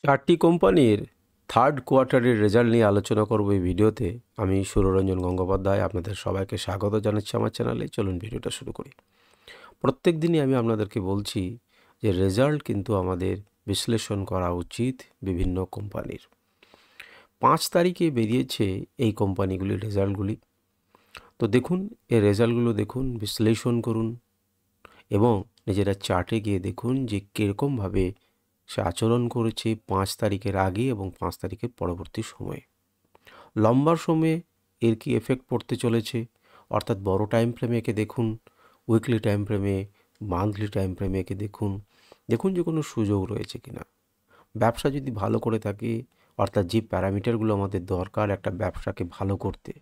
চারটি কোম্পানির third কোয়ার্টারের result নিয়ে আলোচনা করব এই ভিডিওতে। আমি সুররঞ্জন গঙ্গোপাধ্যায় আপনাদের সবাইকে স্বাগত জানাচ্ছি আমার চ্যানেলে। চলুন ভিডিওটা শুরু করি। প্রত্যেক দিনই আমি আপনাদেরকে বলছি যে রেজাল্ট কিন্তু আমাদের বিশ্লেষণ করা উচিত বিভিন্ন কোম্পানির। 5 তারিখে বেরিয়েছে এই কোম্পানিগুলির রেজাল্টগুলি। তো দেখুন, এই রেজাল্টগুলো দেখুন, বিশ্লেষণ করুন এবং নিজেরা চার্টে গিয়ে দেখুন যে কীরকমভাবে সে আচরণ করেছে 5 তারিখের আগে এবং 5 তারিখের পরবর্তী সময়ে। লম্বা সময়ে এর কি এফেক্ট পড়তে চলেছে, অর্থাৎ বড় টাইম ফ্রেমে একে দেখুন, উইকলি টাইম ফ্রেমে, মান্থলি টাইম ফ্রেমে একে দেখুন যে কোনো সুযোগ রয়েছে কিনা। ব্যবসা যদি ভালো করে থাকে, অর্থাৎ যে প্যারামিটারগুলো আমাদের দরকার একটা ব্যবসাকে ভালো করতে,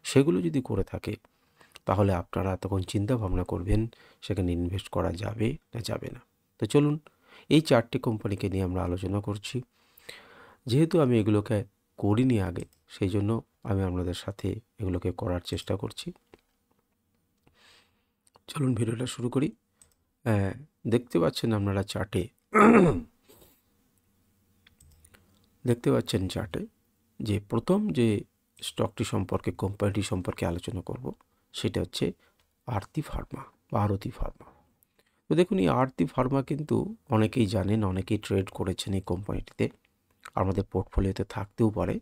সেগুলো যদি করে থাকে, তাহলে আপনারা তখন চিন্তা ভাবনা করবেন সেখানে ইনভেস্ট করা যাবে না যাবে না। তো চলুন, এই 4টি কোম্পানিকে নিয়ে আমরা আলোচনা করছি। যেহেতু আমি এগুলোকে করিনি আগে, সেই জন্য আমি আপনাদের সাথে এগুলোকে করার চেষ্টা করছি। চলুন ভিডিওটা শুরু করি। দেখতে পাচ্ছেন আপনারা চার্টে, দেখতে পাচ্ছেন চার্টে যে প্রথম যে স্টকটি সম্পর্কে, কোম্পানিটি সম্পর্কে আলোচনা করব, সেটা হচ্ছে আরতি ফার্মা বা আরতি ফার্মা। তো দেখুন, এই আরতি ফার্মা কিন্তু অনেকেই জানেন, অনেকেই ট্রেড করেছেন এই কোম্পানিটিতে। আমাদের পোর্টফোলিওতে থাকতেও পারে,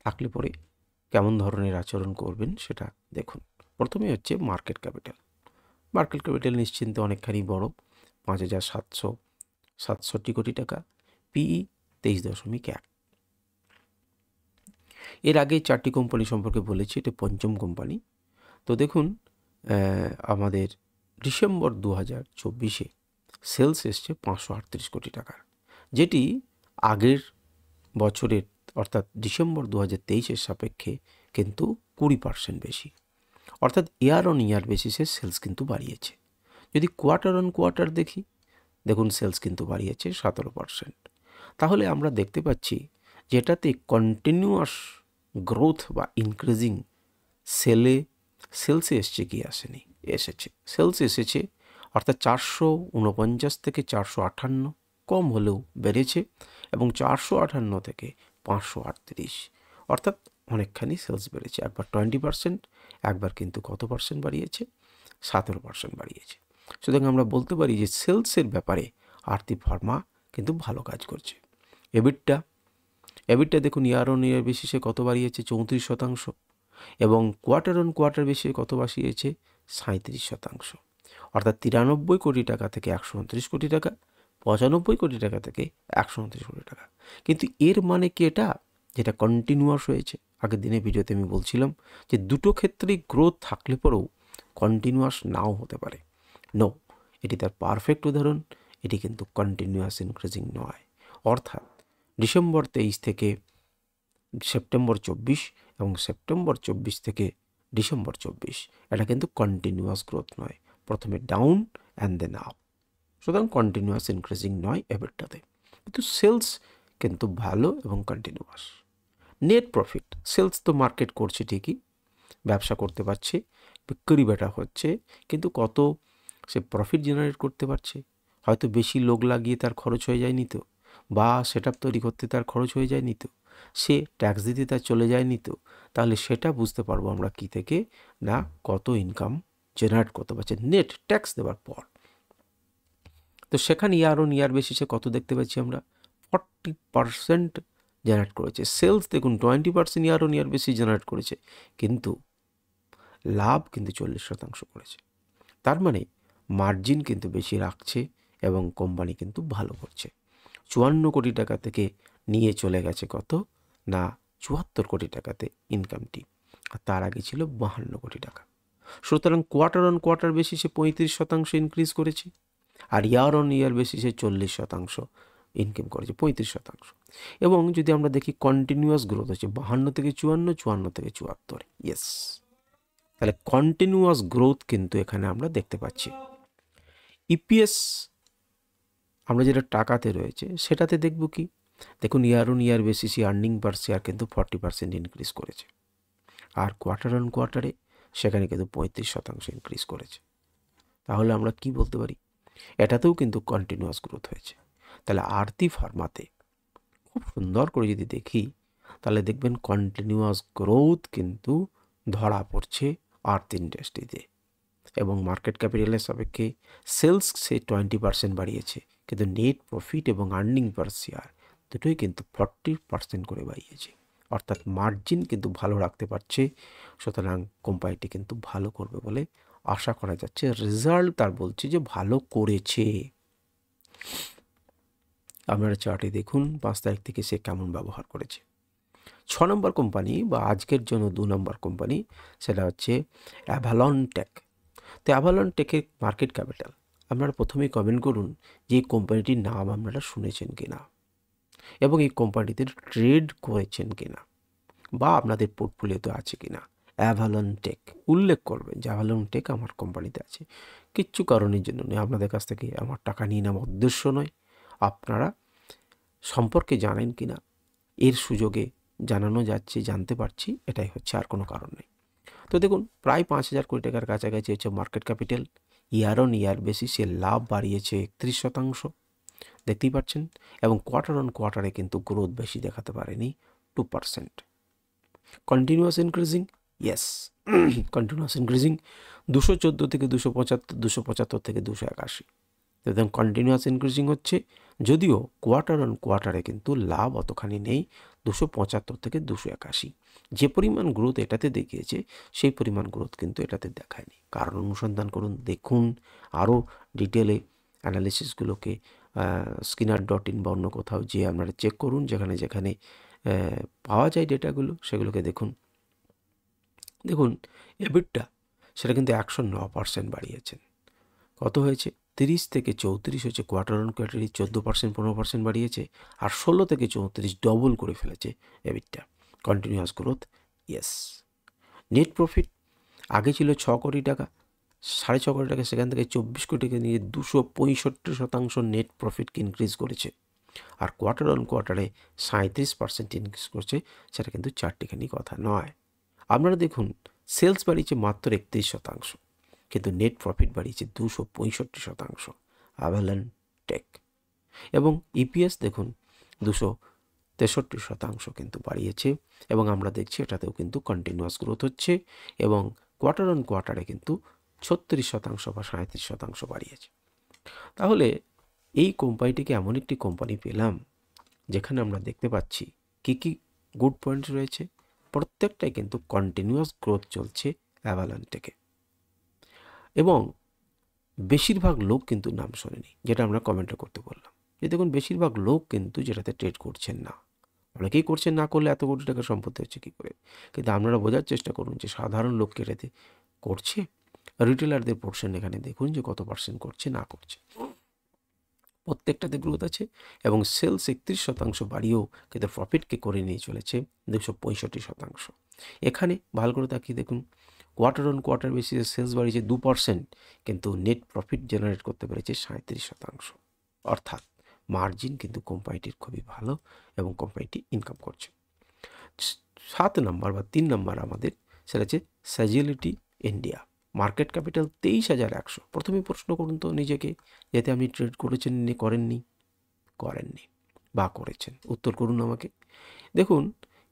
থাকলে পরে কেমন ধরনের আচরণ করবেন সেটা দেখুন। প্রথমে হচ্ছে মার্কেট ক্যাপিটাল। মার্কেট ক্যাপিটাল নিশ্চিন্তে অনেকখানি বড়, 5,767 কোটি টাকা। পিই 23.1। এর আগে 4টি কোম্পানি সম্পর্কে বলেছি, এটা পঞ্চম কোম্পানি। তো দেখুন, আমাদের ডিসেম্বর 2024-এ সেলস এসছে 538 কোটি টাকার, যেটি আগের বছরের অর্থাৎ ডিসেম্বর 2023-এর সাপেক্ষে কিন্তু 20% বেশি। অর্থাৎ ইয়ার অন ইয়ার বেসিসে সেলস কিন্তু বাড়িয়েছে। যদি কোয়ার্টার অন কোয়ার্টার দেখি, দেখুন সেলস কিন্তু বাড়িয়েছে 17%। তাহলে আমরা দেখতে পাচ্ছি যেটাতে কন্টিনিউয়াস গ্রোথ বা ইনক্রিজিং সেলসে এসছে কি আসেনি, এসেছে, সেলস এসেছে। অর্থাৎ 449 থেকে 458 কম হলেও বেড়েছে, এবং 458 থেকে 538, অর্থাৎ অনেকখানি সেলস বেড়েছে। একবার 20%, একবার কিন্তু কত পার্সেন্ট বাড়িয়েছে, 17% বাড়িয়েছে। সুতরাং আমরা বলতে পারি যে সেলসের ব্যাপারে আরতি ফার্মা কিন্তু ভালো কাজ করছে। এবিটটা দেখুন, ইয়ার অন ইয়ার বেসিসে কত বাড়িয়েছে, 34%, এবং কোয়ার্টার অন কোয়ার্টার বেসিসে কত বাড়িয়েছে, 37%। অর্থাৎ 93 কোটি টাকা থেকে 129 কোটি টাকা, 95 কোটি টাকা থেকে 129 কোটি টাকা। কিন্তু এর মানে কি এটা যেটা কন্টিনিউয়াস হয়েছে? আগের দিনের ভিডিওতে আমি বলছিলাম যে দুটো ক্ষেত্রেই গ্রোথ থাকলে পরেও কন্টিনিউয়াস নাও হতে পারে। নো, এটি তার পারফেক্ট উদাহরণ। এটি কিন্তু কন্টিনিউয়াস ইনক্রিজিং নয়। অর্থাৎ ডিসেম্বর 23 থেকে সেপ্টেম্বর 24 এবং সেপ্টেম্বর 24 থেকে ডিসেম্বর 24, এটা কিন্তু কন্টিনিউয়াস গ্রোথ নয়। প্রথমে ডাউন অ্যান্ড দেন আপ। সুতরাং কন্টিনিউয়াস ইনক্রিজিং নয় এবারটাতে, কিন্তু সেলস কিন্তু ভালো এবং কন্টিনিউয়াস। নেট প্রফিট, সেলস তো মার্কেট করছে ঠিকই, ব্যবসা করতে পারছে, বিক্রি বেটা হচ্ছে, কিন্তু কত সে প্রফিট জেনারেট করতে পারছে? হয়তো বেশি লোক লাগিয়ে তার খরচ হয়ে যায়নি তো, বা সেট আপ তৈরি করতে তার খরচ হয়ে যায়নি তো, সে ট্যাক্স দিতে তার চলে যায়নি তো। তাহলে সেটা বুঝতে পারবো আমরা কি থেকে, না কত ইনকাম জেনারেট করতে পারছে নেট ট্যাক্স দেওয়ার পর। তো সেখানে ইয়ার অন ইয়ার বেসিসে কত দেখতে পাচ্ছি আমরা, 40% জেনারেট করেছে। সেলস দেখুন 20% year on year basis generate করেছে, কিন্তু লাভ কিন্তু 40% করেছে। তার মানে মার্জিন কিন্তু বেশি রাখছে এবং কোম্পানি কিন্তু ভালো করছে। 54 কোটি টাকা থেকে নিয়ে চলে গেছে কত, না 74 কোটি টাকাতে ইনকামটি, আর তার আগে ছিল 52 কোটি টাকা। সুতরাং কোয়ার্টার অন কোয়ার্টার বেসিসে 35% ইনক্রিজ করেছে, আর ইয়ার অন ইয়ার বেসিসে 40% ইনকাম করেছে, 35%। এবং যদি আমরা দেখি কন্টিনিউয়াস গ্রোথ হচ্ছে 52 থেকে 54, 54 থেকে 74। ইয়েস, তাহলে কন্টিনিউয়াস গ্রোথ কিন্তু এখানে আমরা দেখতে পাচ্ছি। ইপিএস আমরা যেটা টাকাতে রয়েছে সেটাতে দেখব কি, দেখুন ইয়ার অন ইয়ার বেসিসে আর্নিং পার শেয়ার কিন্তু 40% ইনক্রিজ করেছে, আর কোয়ার্টার অন কোয়ার্টারে সেখানে কিন্তু 35% ইনক্রিজ করেছে। তাহলে আমরা কি বলতে পারি, এটাতেও কিন্তু কন্টিনিউয়াস গ্রোথ হয়েছে। তাহলে আরতি ফার্মাতে খুব সুন্দর করে যদি দেখি তাহলে দেখবেন কন্টিনিউয়াস গ্রোথ কিন্তু ধরা পড়ছে আর্থ ইন্ডাস্ট্রিতে, এবং মার্কেট ক্যাপিটালের সাপেক্ষে সেলস সে 20% বাড়িয়েছে, কিন্তু নেট প্রফিট এবং আর্নিং পার শেয়ার দুটোই কিন্তু 40% করে বাড়িয়েছে, অর্থাৎ মার্জিন কিন্তু ভালো রাখতে পারছে। সুতরাং কোম্পানিটি কিন্তু ভালো করবে বলে আশা করা যাচ্ছে। রেজাল্ট তার বলছে যে ভালো করেছে। আপনারা চার্টে দেখুন 5 তারিখ থেকে সে কেমন ব্যবহার করেছে। 6 নম্বর কোম্পানি বা আজকের জন্য 2 নম্বর কোম্পানি, সেটা হচ্ছে অ্যাভালন টেক। তো অ্যাভালন টেকের মার্কেট ক্যাপিটাল আপনারা প্রথমেই কমেন্ট করুন যে এই কোম্পানিটির নাম আপনারা শুনেছেন কিনা এবং এই কোম্পানিতে ট্রেড করেছেন কিনা বা আপনাদের পোর্টফোলিওতে আছে কিনা। অ্যাভালন টেক উল্লেখ করবেন যে অ্যাভালন টেক আমার কোম্পানিতে আছে। কিচ্ছু কারণের জন্য নয়, আপনাদের কাছ থেকে আমার টাকা নিয়ে নেওয়ার উদ্দেশ্য নয়, আপনারা সম্পর্কে জানেন কিনা এর সুযোগে জানানো যাচ্ছে, জানতে পারছি, এটাই হচ্ছে, আর কোনো কারণ নেই। তো দেখুন প্রায় 5,000 কোটি টাকার কাছাকাছি হচ্ছে মার্কেট ক্যাপিটাল। ইয়ার অন ইয়ার বেসিসে লাভ বাড়িয়েছে 31%, দেখতেই পাচ্ছেন, এবং কোয়ার্টার অন কোয়ার্টারে কিন্তু গ্রোথ বেশি দেখাতে পারেনি, 2%। Continuous increasing, yes continuous increasing, 214 থেকে 275, 275 থেকে 281, দেখুন কন্টিনিউয়াস ইনক্রিজিং হচ্ছে, যদিও কোয়ার্টার অন কোয়ার্টারে কিন্তু লাভ অতখানি নেই, 275 থেকে 281। যে পরিমাণ গ্রোথ এটাতে দেখিয়েছে সেই পরিমাণ গ্রোথ কিন্তু এটাতে দেখায়নি। কারণ অনুসন্ধান করুন, দেখুন আরও ডিটেলে অ্যানালিসিসগুলোকে স্কিনার.in বা অন্য কোথাও যে আপনারা চেক করুন, যেখানে যেখানে পাওয়া যায় ডেটাগুলো সেগুলোকে দেখুন। দেখুন এবিটটা সেটা কিন্তু 109% বাড়িয়েছেন। কত হয়েছে? 30 থেকে 34 হচ্ছে কোয়ার্টার অন কোয়ার্টারই 14%, 15% বাড়িয়েছে, আর 16 থেকে 34 ডবল করে ফেলেছে এবিটটা। Continuous growth, yes. Net profit আগে ছিল 6 কোটি টাকা, 6.5 কোটি টাকা, সেখান থেকে 24 কোটিকে নিয়ে 265% নেট প্রফিটকে ইনক্রিজ করেছে, আর কোয়ার্টার অন কোয়ার্টারে 37% ইনক্রিজ করছে। সেটা কিন্তু চারটিখানি কথা নয়। আপনারা দেখুন সেলস বাড়িয়েছে মাত্র 31%, কিন্তু নেট প্রফিট বাড়িয়েছে 265%। Avalon take. এবং ইপিএস দেখুন 263% কিন্তু বাড়িয়েছে, এবং আমরা দেখছি এটাতেও কিন্তু কন্টিনিউয়াস গ্রোথ হচ্ছে, এবং কোয়ার্টার অন কোয়ার্টারে কিন্তু 36% বা 37% বাড়িয়েছে। তাহলে এই কোম্পানিটিকে এমন একটি কোম্পানি পেলাম যেখানে আমরা দেখতে পাচ্ছি কি কি গুড পয়েন্ট রয়েছে, প্রত্যেকটাই কিন্তু কন্টিনিউয়াস গ্রোথ চলছে অ্যাভালন টেকে, এবং বেশিরভাগ লোক কিন্তু নাম শোনেনি, যেটা আমরা কমেন্টে করতে বললাম। যে দেখুন বেশিরভাগ লোক কিন্তু যেটাতে ট্রেড করছেন না, অনেকেই করছেন, না করলে এত কোটি টাকার সম্পত্তি হচ্ছে কী করে। কিন্তু আপনারা বোঝার চেষ্টা করুন যে সাধারণ লোক এটাতে করছে। রিটেলারদের পোর্শন এখানে দেখুন যে কত পার্সেন্ট করছে না করছে, প্রত্যেকটাতে গ্রোথ আছে, এবং সেলস 31% বাড়িয়েও কিন্তু প্রফিটকে করে নিয়ে চলেছে 265%। এখানে ভালো করে তাকিয়ে দেখুন কোয়ার্টার অন কোয়ার্টার বেসিসে সেলস বাড়িয়েছে 2%, কিন্তু নেট প্রফিট জেনারেট করতে পেরেছে 37%, অর্থাৎ মার্জিন কিন্তু কোম্পানিটির খুবই ভালো এবং কোম্পানিটি ইনকাম করছে। 7 নম্বর বা 3 নম্বর আমাদের সেটা হচ্ছে স্যাজিলিটি ইন্ডিয়া। Market capital 23,100। প্রথমে প্রশ্ন করুন তো নিজেকে, যাতে আপনি ট্রেড করেছেন করেননি, করেননি বা করেছেন, উত্তর করুন আমাকে। দেখুন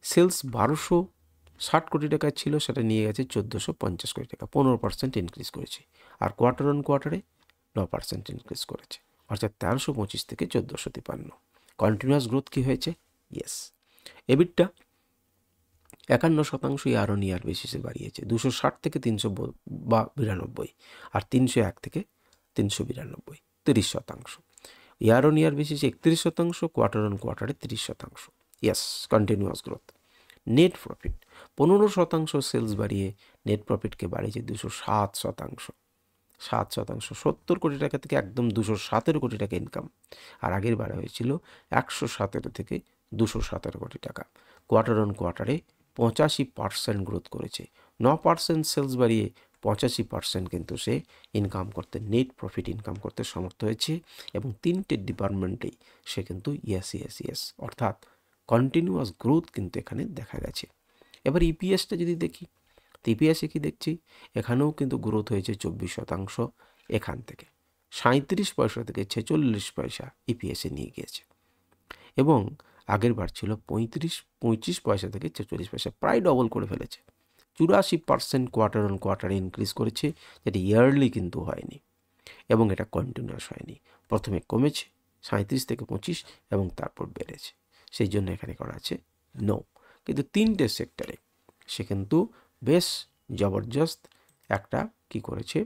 সেলস 1260 কোটি টাকা ছিল, সেটা নিয়ে গেছে 1450 কোটি টাকা, 15% ইনক্রিজ করেছে, আর কোয়ার্টার অন কোয়ার্টারে 9% ইনক্রিজ করেছে, অর্থাৎ 1325 থেকে 1453। কন্টিনিউয়াস গ্রোথ কি হয়েছে? ইয়েস। এবিটটা 51% ইয়ার অন ইয়ার বেসিসে বাড়িয়েছে, 260 থেকে 392, আর 301 থেকে 392, 30%। ইয়ার অন ইয়ার বেসিসে 31%, কোয়ার্টার অন কোয়ার্টারে 30%, yes continuous growth. Net profit 15% sales বাড়িয়ে নেট প্রফিটকে বাড়িয়েছে 207%, 7%, 70 কোটি টাকা থেকে একদম 217 কোটি টাকা ইনকাম, আর আগের বারে হয়েছিল 117 থেকে 217 কোটি টাকা। কোয়ার্টার অন কোয়ার্টারে 85% গ্রোথ করেছে, 9% সেলস বাড়িয়ে 85% কিন্তু সে ইনকাম করতে, নেট প্রফিট ইনকাম করতে সমর্থ হয়েছে, এবং 3টে ডিপার্টমেন্টেই সে কিন্তু ইয়েস, অর্থাৎ কন্টিনিউয়াস গ্রোথ কিন্তু এখানে দেখা গেছে। এবার ইপিএসটা যদি দেখি, তো ইপিএসে কি দেখছি, এখানেও কিন্তু গ্রোথ হয়েছে 24%, এখান থেকে 37 পয়সা থেকে 46 পয়সা ইপিএসে নিয়ে গিয়েছে, এবং আগের বার ছিল 25 পয়সা থেকে 44 পয়সা, প্রায় ডবল করে ফেলেছে। 84% কোয়ার্টার অন কোয়ার্টারে ইনক্রিজ করেছে, যেটা ইয়ারলি কিন্তু হয়নি এবং এটা কন্টিনিউয়াস হয়নি। প্রথমে কমেছে 37 থেকে 25 এবং তারপর বেড়েছে, সেই জন্য এখানে করা আছে নো। কিন্তু 3টে সেক্টরে সে কিন্তু বেশ জবরদস্ত একটা কি করেছে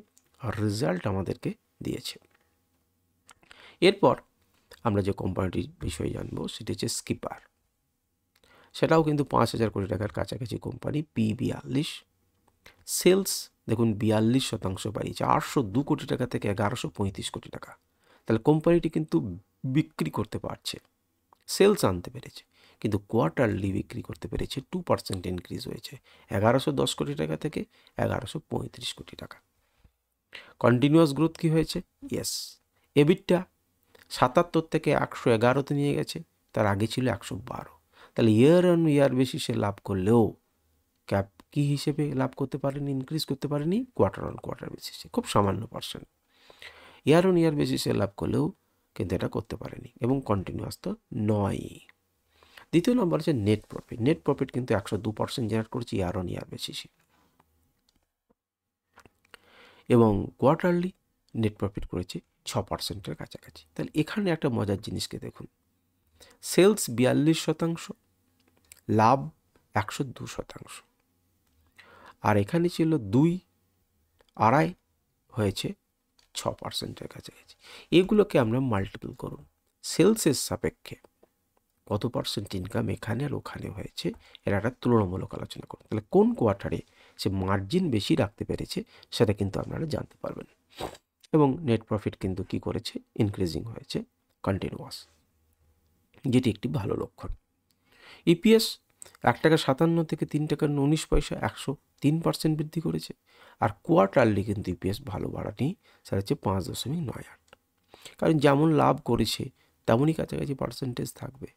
রেজাল্ট আমাদেরকে দিয়েছে। এরপর আমরা যে কোম্পানিটির বিষয়ে জানবো সেটি হচ্ছে স্কিপার। সেটাও কিন্তু 5,000 কোটি টাকার কাছাকাছি কোম্পানি, P42। সেলস দেখুন 42% বাড়িয়েছে, 802 কোটি টাকা থেকে 1135 কোটি টাকা। তাহলে কোম্পানিটি কিন্তু বিক্রি করতে পারছে, সেলস আনতে পেরেছে, কিন্তু কোয়ার্টারলি বিক্রি করতে পেরেছে 2% ইনক্রিজ হয়েছে, 1110 কোটি টাকা থেকে 1135 কোটি টাকা। কন্টিনিউয়াস গ্রোথ কি হয়েছে? ইয়েস। এবিটটা 77 থেকে 111তে নিয়ে গেছে, তার আগে ছিল 112। তাহলে ইয়ার অন ইয়ার বেসিসে লাভ করলেও ক্যাপ কি হিসেবে লাভ করতে পারেনি, ইনক্রিজ করতে পারেনি, কোয়ার্টার অন কোয়ার্টার বেসিসে, খুব সামান্য %। ইয়ার অন ইয়ার বেসিসে লাভ করলেও কিন্তু এটা করতে পারেনি এবং কন্টিনিউয়াস তো নয়। দ্বিতীয় নম্বর হচ্ছে নেট প্রফিট। নেট প্রফিট কিন্তু 102% জেনারেট করেছে ইয়ার অন ইয়ার বেসিসে, এবং কোয়ার্টারলি নেট প্রফিট করেছে 6%-এর কাছাকাছি। তাহলে এখানে একটা মজার জিনিসকে দেখুন, সেলস 42%, লাভ 102%, আর এখানে ছিল 2, 2.5, হয়েছে 6%-এর কাছাকাছি। এগুলোকে আমরা মাল্টিপল করুন, সেলসের সাপেক্ষে কত পার্সেন্ট ইনকাম এখানে আর ওখানে হয়েছে, এর একটা তুলনামূলক আলোচনা করুন। তাহলে কোন কোয়ার্টারে সে মার্জিন বেশি রাখতে পেরেছে সেটা কিন্তু আপনারা জানতে পারবেন। এবং নেট প্রফিট কিন্তু কি করেছে, ইনক্রিজিং হয়েছে কন্টিনিউয়াস, যেটি একটি ভালো লক্ষণ। ইপিএস 1.57 থেকে 3.19, 103% বৃদ্ধি করেছে। আর কোয়ার্টারলি কিন্তু ইপিএস ভালো বাড়ানি, সেটা হচ্ছে 5.98। কারণ যেমন লাভ করেছে তেমনই কাছাকাছি পার্সেন্টেজ থাকবে,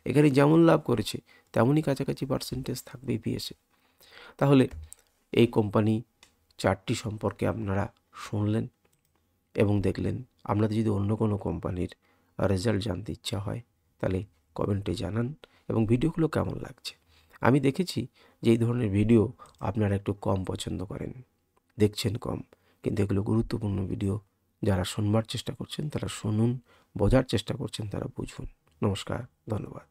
এখানে যেমন লাভ করেছে তেমনই কাছাকাছি পার্সেন্টেজ থাকবে ইপিএসে। তাহলে এই কোম্পানি চারটি সম্পর্কে আপনারা শুনলেন এবং দেখলেন। আপনাদের যদি অন্য কোনো কোম্পানির রেজাল্ট জানতে ইচ্ছা হয় তাহলে কমেন্টে জানান, এবং ভিডিওগুলো কেমন লাগছে। আমি দেখেছি যে এই ধরনের ভিডিও আপনারা একটু কম পছন্দ করেন, দেখছেন কম, কিন্তু এগুলো গুরুত্বপূর্ণ ভিডিও। যারা শুনবার চেষ্টা করছেন তারা শুনুন, বোঝার চেষ্টা করছেন তারা বুঝুন। নমস্কার, ধন্যবাদ।